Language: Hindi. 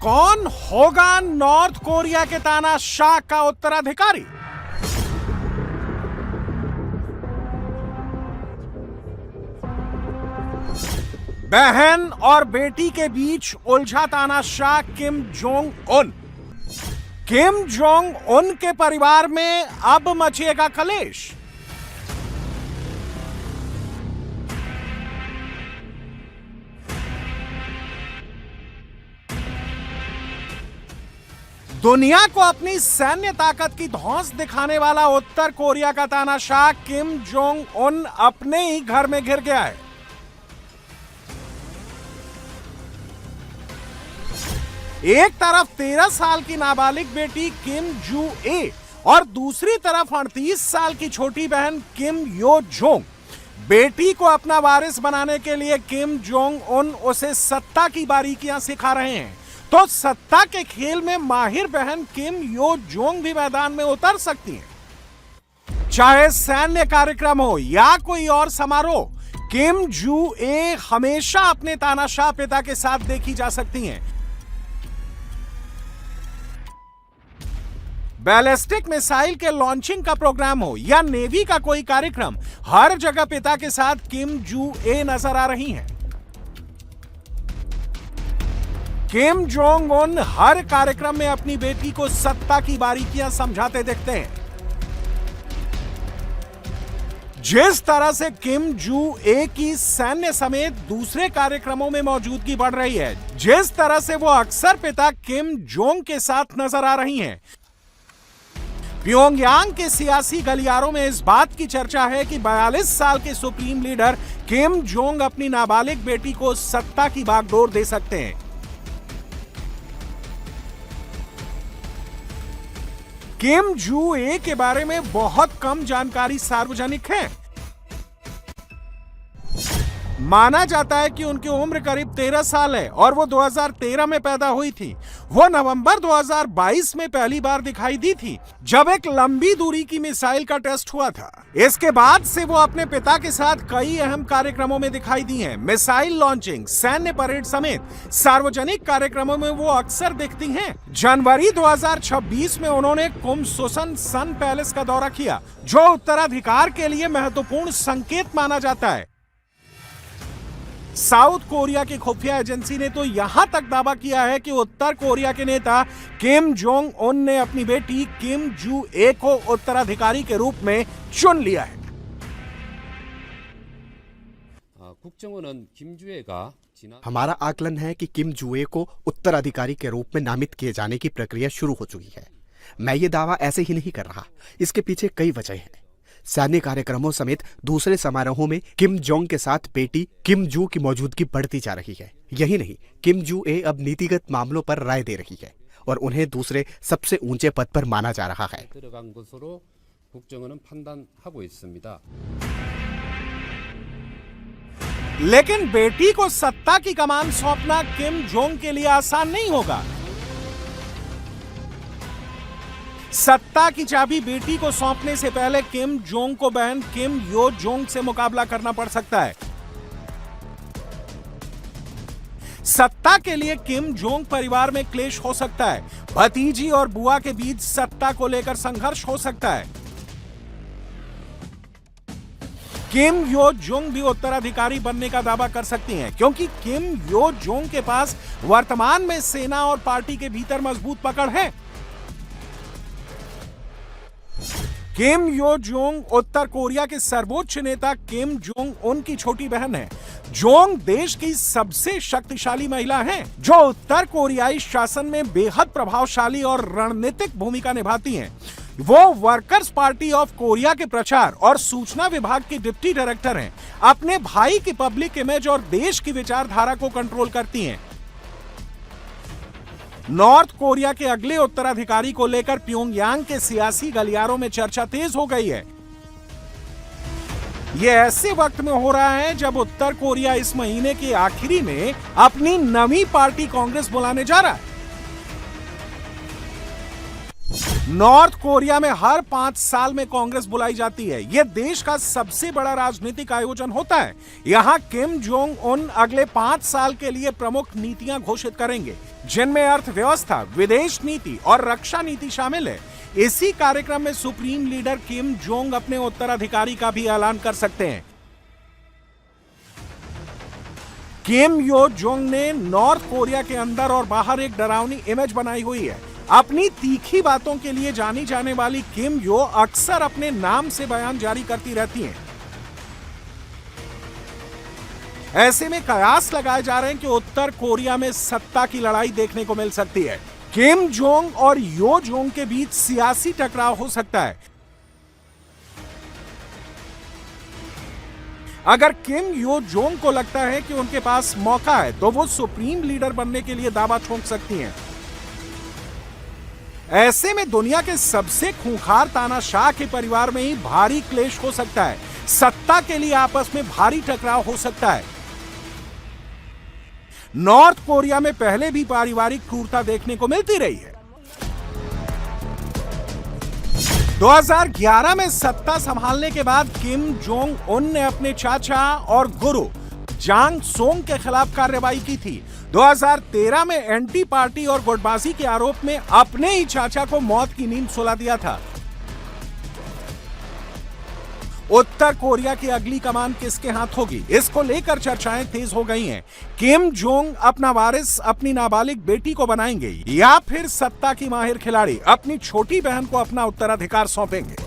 कौन होगा नॉर्थ कोरिया के तानाशाह का उत्तराधिकारी? बहन और बेटी के बीच उलझा तानाशाह Kim Jong Un. Kim Jong Un के परिवार में अब मचेगा कलेश। दुनिया को अपनी सैन्य ताकत की धौंस दिखाने वाला उत्तर कोरिया का तानाशाह किम जोंग उन अपने ही घर में घिर गया है। एक तरफ 13 साल की नाबालिग बेटी किम जू ए और दूसरी तरफ 38 साल की छोटी बहन किम यो जोंग। बेटी को अपना वारिस बनाने के लिए किम जोंग उन उसे सत्ता की बारीकियां सिखा रहे हैं, तो सत्ता के खेल में माहिर बहन किम यो जोंग भी मैदान में उतर सकती हैं। चाहे सैन्य कार्यक्रम हो या कोई और समारोह, किम जू ए हमेशा अपने तानाशाह पिता के साथ देखी जा सकती हैं। बैलिस्टिक मिसाइल के लॉन्चिंग का प्रोग्राम हो या नेवी का कोई कार्यक्रम, हर जगह पिता के साथ किम जू ए नजर आ रही हैं। किम जोंग उन हर कार्यक्रम में अपनी बेटी को सत्ता की बारीकियां समझाते दिखते हैं। जिस तरह से किम जू ए की सैन्य समेत दूसरे कार्यक्रमों में मौजूदगी बढ़ रही है, जिस तरह से वो अक्सर पिता किम जोंग के साथ नजर आ रही हैं, प्योंगयांग के सियासी गलियारों में इस बात की चर्चा है कि 42 साल के सुप्रीम लीडर किम जोंग अपनी नाबालिग बेटी को सत्ता की बागडोर दे सकते हैं। किम जू ए के बारे में बहुत कम जानकारी सार्वजनिक है। माना जाता है कि उनकी उम्र करीब 13 साल है और वो 2013 में पैदा हुई थी। वो नवंबर 2022 में पहली बार दिखाई दी थी, जब एक लंबी दूरी की मिसाइल का टेस्ट हुआ था। इसके बाद से वो अपने पिता के साथ कई अहम कार्यक्रमों में दिखाई दी हैं। मिसाइल लॉन्चिंग, सैन्य परेड समेत सार्वजनिक कार्यक्रमों में वो अक्सर दिखती हैं। जनवरी 2026 में उन्होंने कुमसुसन सन पैलेस का दौरा किया, जो उत्तराधिकार के लिए महत्वपूर्ण संकेत माना जाता है। साउथ कोरिया की खुफिया एजेंसी ने तो यहां तक दावा किया है कि उत्तर कोरिया के नेता किम जोंग उन ने अपनी बेटी किम जू ए को उत्तराधिकारी के रूप में चुन लिया है। हमारा आकलन है कि किम जू ए को उत्तराधिकारी के रूप में नामित किए जाने की प्रक्रिया शुरू हो चुकी है। मैं ये दावा ऐसे ही नहीं कर रहा, इसके पीछे कई वजह हैं। सैन्य कार्यक्रमों समेत दूसरे समारोहों में किम जोंग के साथ बेटी किम जू की मौजूदगी बढ़ती जा रही है। यही नहीं, किम जू ए अब नीतिगत मामलों पर राय दे रही है और उन्हें दूसरे सबसे ऊंचे पद पर माना जा रहा है। लेकिन बेटी को सत्ता की कमान सौंपना किम जोंग के लिए आसान नहीं होगा। सत्ता की चाबी बेटी को सौंपने से पहले किम जोंग को बहन किम यो जोंग से मुकाबला करना पड़ सकता है। सत्ता के लिए किम जोंग परिवार में क्लेश हो सकता है। भतीजी और बुआ के बीच सत्ता को लेकर संघर्ष हो सकता है। किम यो जोंग भी उत्तराधिकारी बनने का दावा कर सकती हैं, क्योंकि किम यो जोंग के पास वर्तमान में सेना और पार्टी के भीतर मजबूत पकड़ है। किम यो जोंग उत्तर कोरिया के सर्वोच्च नेता किम जोंग उन की छोटी बहन है। जोंग देश की सबसे शक्तिशाली महिला हैं, जो उत्तर कोरियाई शासन में बेहद प्रभावशाली और रणनीतिक भूमिका निभाती हैं। वो वर्कर्स पार्टी ऑफ कोरिया के प्रचार और सूचना विभाग की डिप्टी डायरेक्टर हैं। अपने भाई की पब्लिक इमेज और देश की विचारधारा को कंट्रोल करती हैं। नॉर्थ कोरिया के अगले उत्तराधिकारी को लेकर प्योंगयांग के सियासी गलियारों में चर्चा तेज हो गई है। यह ऐसे वक्त में हो रहा है जब उत्तर कोरिया इस महीने के आखिरी में अपनी नवी पार्टी कांग्रेस बुलाने जा रहा है। नॉर्थ कोरिया में हर 5 साल में कांग्रेस बुलाई जाती है। यह देश का सबसे बड़ा राजनीतिक आयोजन होता है। यहां किम जोंग उन अगले 5 साल के लिए प्रमुख नीतियां घोषित करेंगे, जिनमें अर्थव्यवस्था, विदेश नीति और रक्षा नीति शामिल है। इसी कार्यक्रम में सुप्रीम लीडर किम जोंग अपने उत्तराधिकारी का भी ऐलान कर सकते हैं। किम यो जोंग ने नॉर्थ कोरिया के अंदर और बाहर एक डरावनी इमेज बनाई हुई है। अपनी तीखी बातों के लिए जानी जाने वाली किम यो अक्सर अपने नाम से बयान जारी करती रहती हैं। ऐसे में कयास लगाए जा रहे हैं कि उत्तर कोरिया में सत्ता की लड़ाई देखने को मिल सकती है। किम जोंग और यो जोंग के बीच सियासी टकराव हो सकता है। अगर किम यो जोंग को लगता है कि उनके पास मौका है, तो वो सुप्रीम लीडर बनने के लिए दावा ठोक सकती हैं। ऐसे में दुनिया के सबसे खूंखार तानाशाह के परिवार में ही भारी क्लेश हो सकता है। सत्ता के लिए आपस में भारी टकराव हो सकता है। नॉर्थ कोरिया में पहले भी पारिवारिक क्रूरता देखने को मिलती रही है। 2011 में सत्ता संभालने के बाद किम जोंग उन ने अपने चाचा और गुरु जांग सोंग के खिलाफ कार्रवाई की थी। 2013 में एंटी पार्टी और गुटबाजी के आरोप में अपने ही चाचा को मौत की नींद सुला दिया था। उत्तर कोरिया की अगली कमान किसके हाथ होगी, इसको लेकर चर्चाएं तेज हो गई हैं। किम जोंग अपना वारिस अपनी नाबालिग बेटी को बनाएंगे या फिर सत्ता की माहिर खिलाड़ी अपनी छोटी बहन को अपना उत्तराधिकार सौंपेंगे।